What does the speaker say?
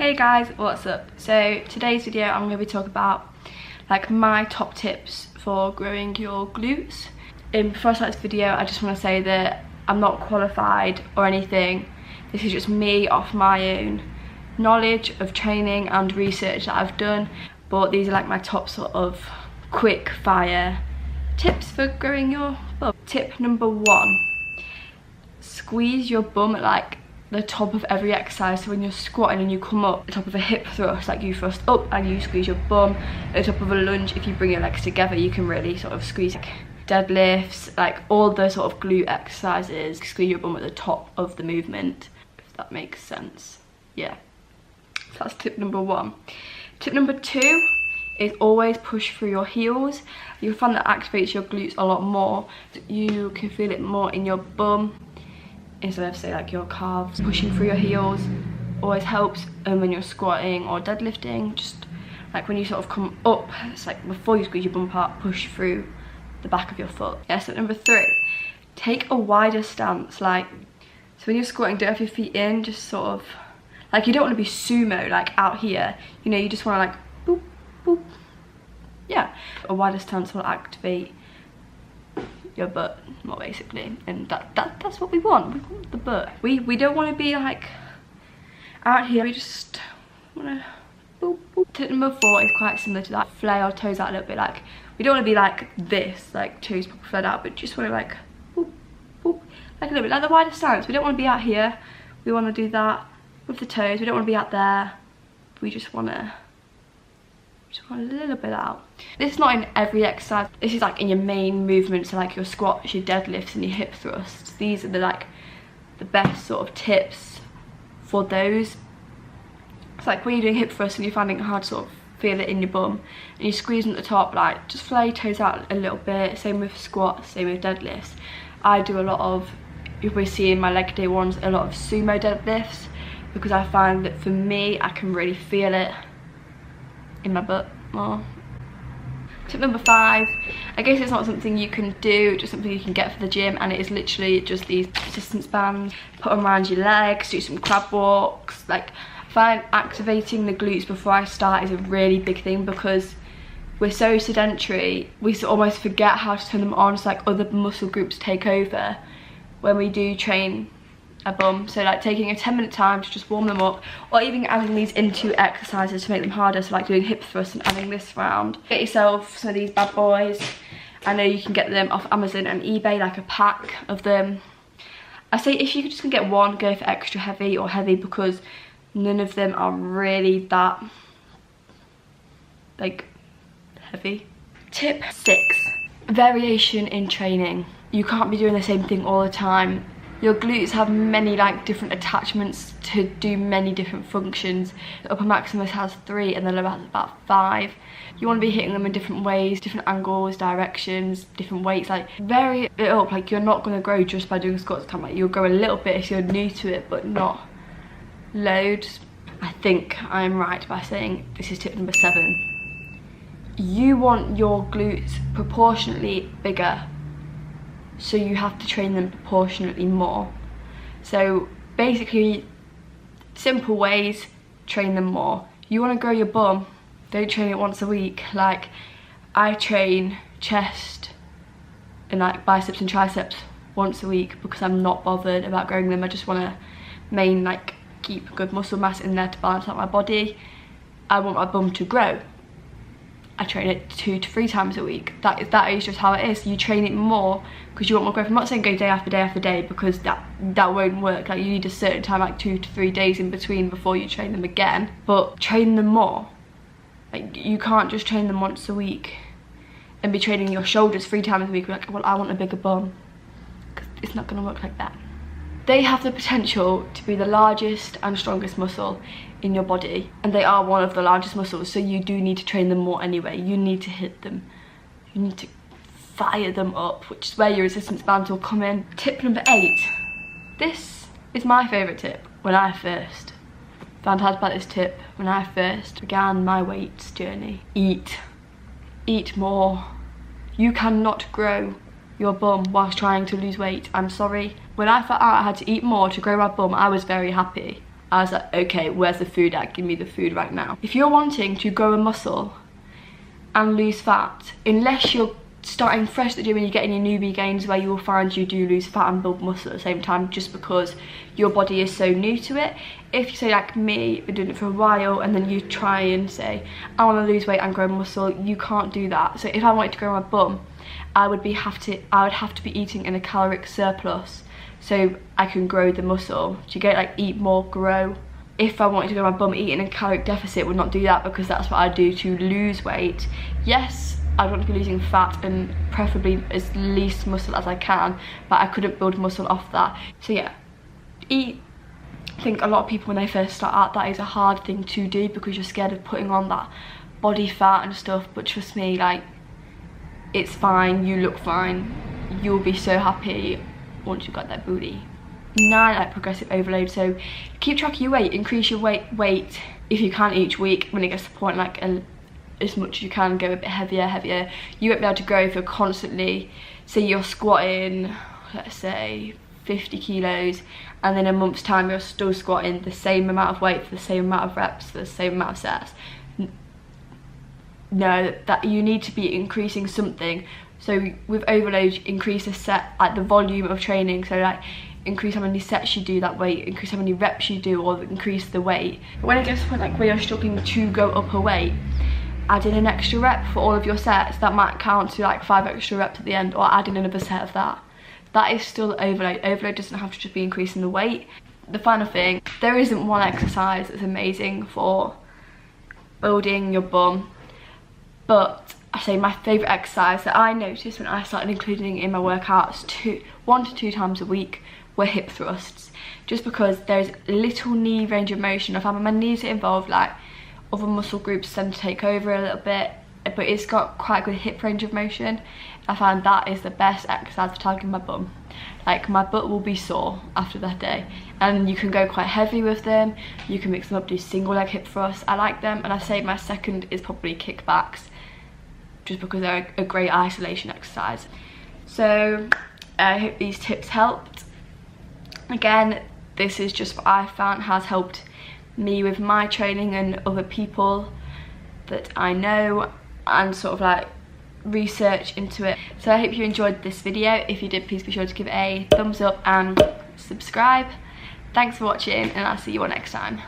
Hey guys, what's up? So today's video I'm going to be talking about like my top tips for growing your glutes. Before I start this video, I just want to say that I'm not qualified or anything. This is just me off my own knowledge of training and research that I've done, but these are like my top sort of quick fire tips for growing your bum. Tip number 1, squeeze your bum at like the top of every exercise. So when you're squatting and you come up the top of a hip thrust, like you thrust up and you squeeze your bum. At the top of a lunge, if you bring your legs together, you can really sort of squeeze. Like deadlifts, like all the sort of glute exercises, squeeze your bum at the top of the movement, if that makes sense. Yeah, so that's tip number 1. Tip number 2 is always push through your heels. You'll find that activates your glutes a lot more. You can feel it more in your bum instead of say like your calves. Pushing through your heels always helps, and when you're squatting or deadlifting, just like when you sort of come up, it's like before you squeeze your bum part, push through the back of your foot. Yeah, so number 3, take a wider stance. Like, so when you're squatting, don't have your feet in, just sort of like, you don't want to be sumo like out here, you know, you just want to like boop boop. Yeah, a wider stance will activate your butt more basically, and that's what we want. We want the butt. We don't want to be like out here, we just want to boop boop. Tip number 4 is quite similar to that. Flare our toes out a little bit. Like, we don't want to be like this, like toes flared out, but just want to like boop boop, like a little bit like the wider stance. We don't want to be out here, we want to do that with the toes. We don't want to be out there, we just want a little bit out. This is not in every exercise, this is like in your main movements, so like your squats, your deadlifts and your hip thrusts. These are the best sort of tips for those. It's like when you're doing hip thrusts and you're finding it hard to sort of feel it in your bum and you're squeezing at the top, like just flare your toes out a little bit. Same with squats, same with deadlifts. I do a lot of, you'll be seeing my leg day ones, a lot of sumo deadlifts, because I find that for me, I can really feel it in my butt more. Tip number 5, I guess it's not something you can do, just something you can get for the gym, and it is literally just these resistance bands. Put them around your legs, do some crab walks. Like, I find activating the glutes before I start is a really big thing, because we're so sedentary, we almost forget how to turn them on, so like other muscle groups take over when we do train a bum. So like taking a 10-minute time to just warm them up, or even adding these into exercises to make them harder, so like doing hip thrusts and adding this round. Get yourself some of these bad boys. I know you can get them off Amazon and eBay, like a pack of them. I say if you just can get one, go for extra heavy or heavy, because none of them are really that like heavy. Tip 6, variation in training. You can't be doing the same thing all the time. Your glutes have many like different attachments to do many different functions. The upper maximus has 3 and the lower has about 5. You want to be hitting them in different ways, different angles, directions, different weights. Like, vary it up. Like, you're not going to grow just by doing squats. Kind of like, you'll grow a little bit if you're new to it, but not loads. I think I'm right by saying this is tip number 7. You want your glutes proportionately bigger, so you have to train them proportionately more. So basically, simple ways, train them more. You want to grow your bum, don't train it once a week. Like, I train chest and like biceps and triceps once a week because I'm not bothered about growing them. I just want to like keep good muscle mass in there to balance out my body. I want my bum to grow. I train it 2 to 3 times a week. That is just how it is. You train it more because you want more growth. I'm not saying go day after day after day, because that won't work. Like, you need a certain time, like 2 to 3 days in between before you train them again. But train them more. Like, you can't just train them once a week and be training your shoulders 3 times a week. Like, well, I want a bigger bum, because it's not going to work like that. They have the potential to be the largest and strongest muscle in your body, and they are one of the largest muscles, so you do need to train them more anyway. You need to hit them, you need to fire them up, which is where your resistance bands will come in. Tip number 8, this is my favourite tip. When I first found out about this tip, when I first began my weights journey: eat more. You cannot grow your bum whilst trying to lose weight. I'm sorry. When I found out I had to eat more to grow my bum, I was very happy. I was like, okay, where's the food at? Give me the food right now. If you're wanting to grow a muscle and lose fat, unless you're starting fresh at the gym and you're getting your newbie gains, where you will find you do lose fat and build muscle at the same time, just because your body is so new to it. If you say like me, been doing it for a while, and then you try and say, I want to lose weight and grow muscle, you can't do that. So if I wanted to grow my bum, I would have to be eating in a caloric surplus so I can grow the muscle. Do you get, like, eat more, grow? If I wanted to grow my bum, eating in a caloric deficit would not do that, because that's what I do to lose weight. Yes, I want to be losing fat and preferably as least muscle as I can, but I couldn't build muscle off that. So yeah, eat. I think a lot of people, when they first start out, that is a hard thing to do because you're scared of putting on that body fat and stuff, but trust me, like, it's fine, you look fine, you'll be so happy once you've got that booty. 9, like progressive overload. So keep track of your weight, increase your weight if you can each week. When it gets to the point, like, as much as you can, go a bit heavier. You won't be able to grow if you're constantly, say you're squatting, let's say 50 kilos, and then in a month's time you're still squatting the same amount of weight for the same amount of reps, for the same amount of sets. No, that you need to be increasing something. So with overload, increase the set, like the volume of training. So like, increase how many sets you do that weight, increase how many reps you do, or increase the weight. But when it gets to the point like where you're struggling to go up a weight, add in an extra rep for all of your sets. That might count to like 5 extra reps at the end, or add in another set of that. That is still overload. Overload doesn't have to just be increasing the weight. The final thing, there isn't one exercise that's amazing for building your bum, but I say my favourite exercise that I noticed when I started including in my workouts 1 to 2 times a week were hip thrusts, just because there's little knee range of motion. I found my knees are involved, like other muscle groups tend to take over a little bit, but it's got quite good hip range of motion. I found that is the best exercise for targeting my bum. Like, my butt will be sore after that day, and you can go quite heavy with them. You can mix them up, do single leg hip thrusts. I like them, and I say my second is probably kickbacks, just because they're a great isolation exercise. So I hope these tips helped. Again, this is just what I found has helped me with my training and other people that I know, and sort of like research into it. So I hope you enjoyed this video. If you did, please be sure to give it a thumbs up and subscribe. Thanks for watching, and I'll see you all next time.